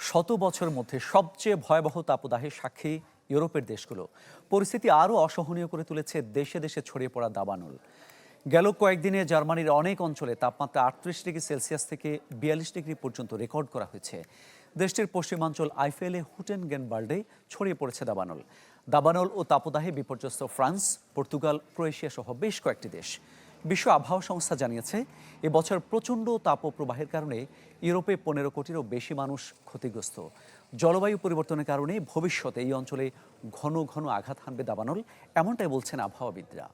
শত বছরের মধ্যে সবচেয়ে ভয়াবহ তাপদাহের সাক্ষী ইউরোপের দেশগুলো। পরিস্থিতি আরও অসহনীয় করে তুলেছে দেশে দেশে ছড়িয়ে পড়া দাবানল। গেল কয়েকদিনে জার্মানির অনেক অঞ্চলে তাপমাত্রা 38 ডিগ্রি সেলসিয়াস থেকে 42 ডিগ্রি পর্যন্ত রেকর্ড করা হয়েছে। দেশটির পশ্চিমাঞ্চল আইফেলে হুটেনগেনবার্ডে ছড়িয়ে পড়েছে দাবানল। দাবানল ও তাপদাহে বিপর্যস্ত ফ্রান্স, পর্তুগাল, ক্রোয়েশিয়া সহ বেশ কয়েকটি দেশ। বিশ্ব আবহাওয়া সংস্থা জানিয়েছে, এবছর প্রচণ্ড তাপপ্রবাহের কারণে ইউরোপে 15 কোটিরও বেশি মানুষ ক্ষতিগ্রস্ত। জলবায়ু পরিবর্তনের কারণে ভবিষ্যতে এই অঞ্চলে ঘন ঘন আঘাত হানবে দাবানল, এমনটাই বলছেন আবহাওয়াবিদরা।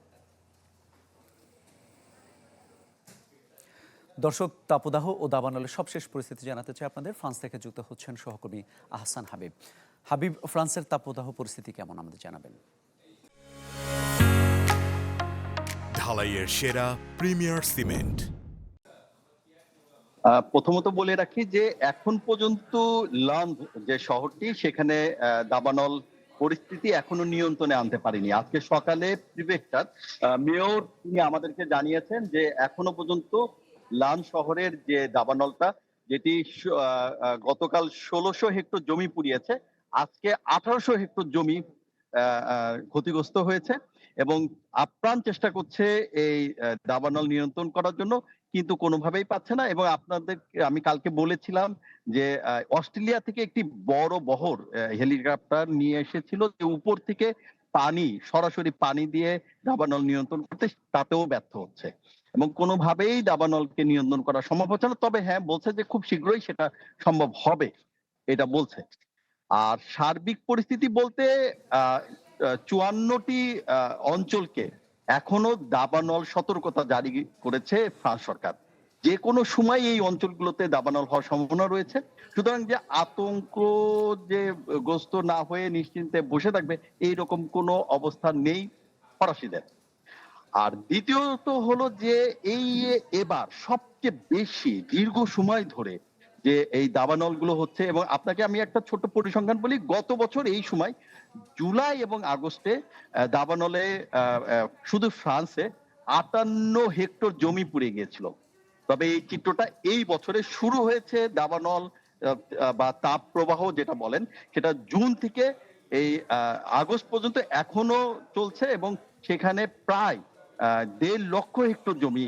দর্শক, তাপদাহ ও দাবানলের সবশেষ পরিস্থিতি জানাতে চাই আপনাদের। ফ্রান্স থেকে যুক্ত হচ্ছেন সহকর্মী আহসান হাবিব। হাবিব, ফ্রান্সের তাপদাহ পরিস্থিতি কেমন আমাদের জানাবেন। ঢালাইয়ের সেরা প্রিমিয়ার সিমেন্ট। প্রথমত বলে রাখি যে এখন পর্যন্ত লন্ড যে শহরটি, সেখানে দাবানল পরিস্থিতি এখনো নিয়ন্ত্রণে আনতে পারেনি। আজকে সকালে প্রিফেক্টর মেয়র তিনি আমাদেরকে জানিয়েছেন যে এখনো পর্যন্ত লান শহরের যে দাবানলটা, যেটি গতকাল 1600 হেক্টর জমি পুড়িয়েছে, আজকে 1800 হেক্টর জমি ক্ষতিগ্রস্ত হয়েছে এবং আপ্রাণ চেষ্টা করছে এই দাবানল নিয়ন্ত্রণ করার জন্য, কিন্তু কোনোভাবেই পাচ্ছে না। এবং আপনাদের আমি কালকে বলেছিলাম যে অস্ট্রেলিয়া থেকে একটি বড় বহর হেলিকপ্টার নিয়ে এসেছিল, যে উপর থেকে পানি, সরাসরি পানি দিয়ে দাবানল নিয়ন্ত্রণ করতে, তাতেও ব্যর্থ হচ্ছে এবং কোনোভাবেই দাবানলকে নিয়ন্ত্রণ করা সম্ভব হচ্ছে না। তবে হ্যাঁ, বলছে যে খুব শীঘ্রই সেটা সম্ভব হবে, এটা বলছে। আর সার্বিক পরিস্থিতি বলতে 54টি অঞ্চলকে এখনো দাবানল সতর্কতা জারি করেছে ফ্রান্স সরকার। যে কোনো সময় এই অঞ্চলগুলোতে দাবানল হওয়ার সম্ভাবনা রয়েছে। সুতরাং যে আতঙ্ক, যে গ্রস্ত না হয়ে নিশ্চিন্তে বসে থাকবে, এইরকম কোনো অবস্থা নেই ফরাসিদের। আর দ্বিতীয়ত হলো যে এবার সবচেয়ে বেশি দীর্ঘ সময় ধরে যে এই দাবানল গুলো হচ্ছে, এবং আপনাকে আমি একটা ছোট পরিসংখ্যান বলি। গত বছর এই সময় জুলাই এবং আগস্টে দাবানলে শুধু ফ্রান্সে 58 হেক্টর জমি পুড়ে গিয়েছিল। তবে এই চিত্রটা এই বছরে শুরু হয়েছে, দাবানল বা তাপ প্রবাহ যেটা বলেন, সেটা জুন থেকে এই আগস্ট পর্যন্ত এখনো চলছে এবং সেখানে প্রায় 1.5 লক্ষ হেক্টর জমি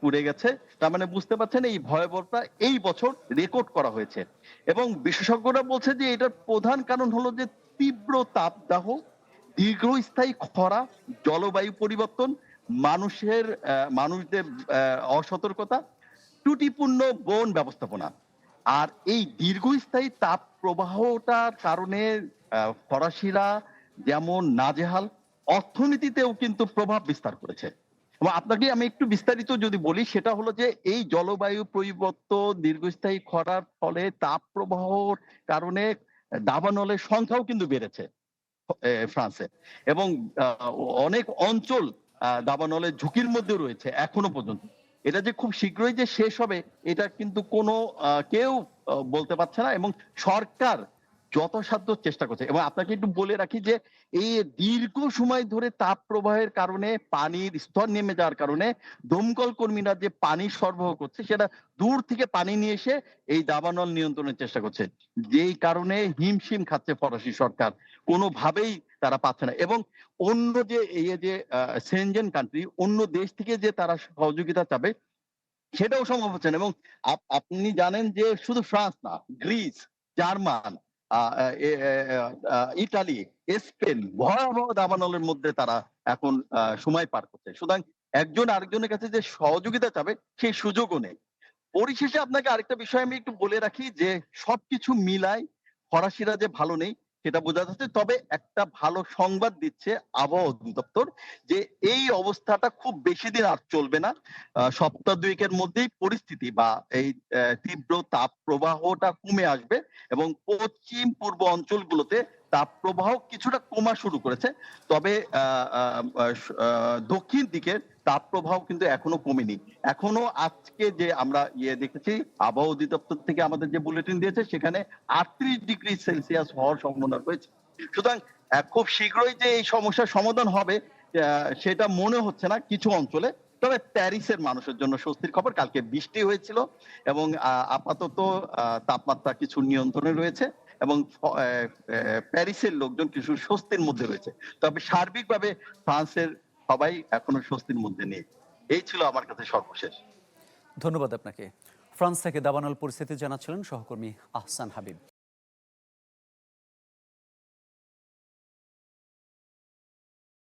পুড়ে গেছে। তার মানে বুঝতে পারছেন এই ভয়াবহতা এই বছর রেকর্ড করা হয়েছে। এবং বিশেষজ্ঞরা বলছে যে এটার প্রধান কারণ হলো যে তীব্র তাপদাহ, দীর্ঘস্থায়ী খরা, জলবায়ু পরিবর্তন, মানুষদের অসতর্কতা, ত্রুটিপূর্ণ বন ব্যবস্থাপনা। আর এই দীর্ঘস্থায়ী তাপ প্রবাহটার কারণে ফরাসিরা যেমন নাজেহাল, অর্থনীতিতেও কিন্তু প্রভাব বিস্তার করেছে। এবং আপনাকে আমি একটু বিস্তারিত যদি বলি, সেটা হলো যে এই জলবায়ু পরিবর্তন, দীর্ঘস্থায়ী খরার ফলে তাপ প্রবাহর কারণে দাবানলের সংখ্যাও কিন্তু বেড়েছে ফ্রান্সে, এবং অনেক অঞ্চল দাবানলের ঝুঁকির মধ্যে রয়েছে এখনো পর্যন্ত। এটা যে খুব শীঘ্রই যে শেষ হবে, এটা কিন্তু কোনো কেউ বলতে পারছে না, এবং সরকার যথাসাধ্য চেষ্টা করছে। এবং আপনাকে একটু বলে রাখি যে এই দীর্ঘ সময় ধরে তাপ প্রবাহের কারণে, পানির স্তর নেমে যাওয়ার কারণে দমকল কর্মীরা যে পানি সরবরাহ করছে, সেটা দূর থেকে পানি নিয়ে এসে এই দাবানল নিয়ন্ত্রণের চেষ্টা করছে, যেই কারণে হিমশিম খাচ্ছে ফরাসি সরকার, কোনোভাবেই তারা পাচ্ছে না। এবং অন্য যে এই যে সেনজেন কান্ট্রি, অন্য দেশ থেকে যে তারা সহযোগিতা চাবে, সেটাও সম্ভব হচ্ছে না। এবং আপনি জানেন যে শুধু ফ্রান্স না, গ্রিস, জার্মান, ইটালি, স্পেন ভয়াবহ দাবানলের মধ্যে তারা এখন সময় পার করছে। সুতরাং একজন আরেকজনের কাছে যে সহযোগিতা চাবে, সেই সুযোগও নেই। পরিশেষে আপনাকে আরেকটা বিষয় আমি একটু বলে রাখি যে সবকিছু মিলাই ফরাসিরা যে ভালো নেই সেটা বোঝা যাচ্ছে। তবে একটা ভালো সংবাদ দিচ্ছে আবহাওয়া অধিদপ্তর, যে এই অবস্থাটা খুব বেশি দিন আর চলবে না। সপ্তাহ দুয়েকের মধ্যেই পরিস্থিতি বা এই তীব্র তাপ প্রবাহটা কমে আসবে এবং পশ্চিম পূর্ব অঞ্চলগুলোতে তাপ প্রবাহ কিছুটা কমা শুরু করেছে। তবে দক্ষিণ দিকের তাপ প্রবাহ কিন্তু এখনো কমেনি। এখনো আজকে যে আমরা দেখেছি, আবহাওয়া অধিদপ্তর থেকে আমাদের যে বুলেটিন দিয়েছে, সেখানে 38 ডিগ্রি সেলসিয়াস হওয়ার সম্ভাবনা রয়েছে। সুতরাং খুব শীঘ্রই যে এই সমস্যার সমাধান হবে সেটা মনে হচ্ছে না কিছু অঞ্চলে। তবে প্যারিসের মানুষের জন্য স্বস্তির খবর, কালকে বৃষ্টি হয়েছিল এবং আপাতত তাপমাত্রা কিছু নিয়ন্ত্রণে রয়েছে এবং প্যারিসের লোকজন কিছু স্বস্তির মধ্যে রয়েছে। তবে সার্বিকভাবে ফ্রান্সের সবাই এখনো স্বস্তির মধ্যে নেই। এই ছিল আমার কাছে সর্বশেষ। ধন্যবাদ আপনাকে। ফ্রান্স থেকে দাবানল পরিস্থিতি জানাচ্ছিলেন সহকর্মী আহসান হাবিব।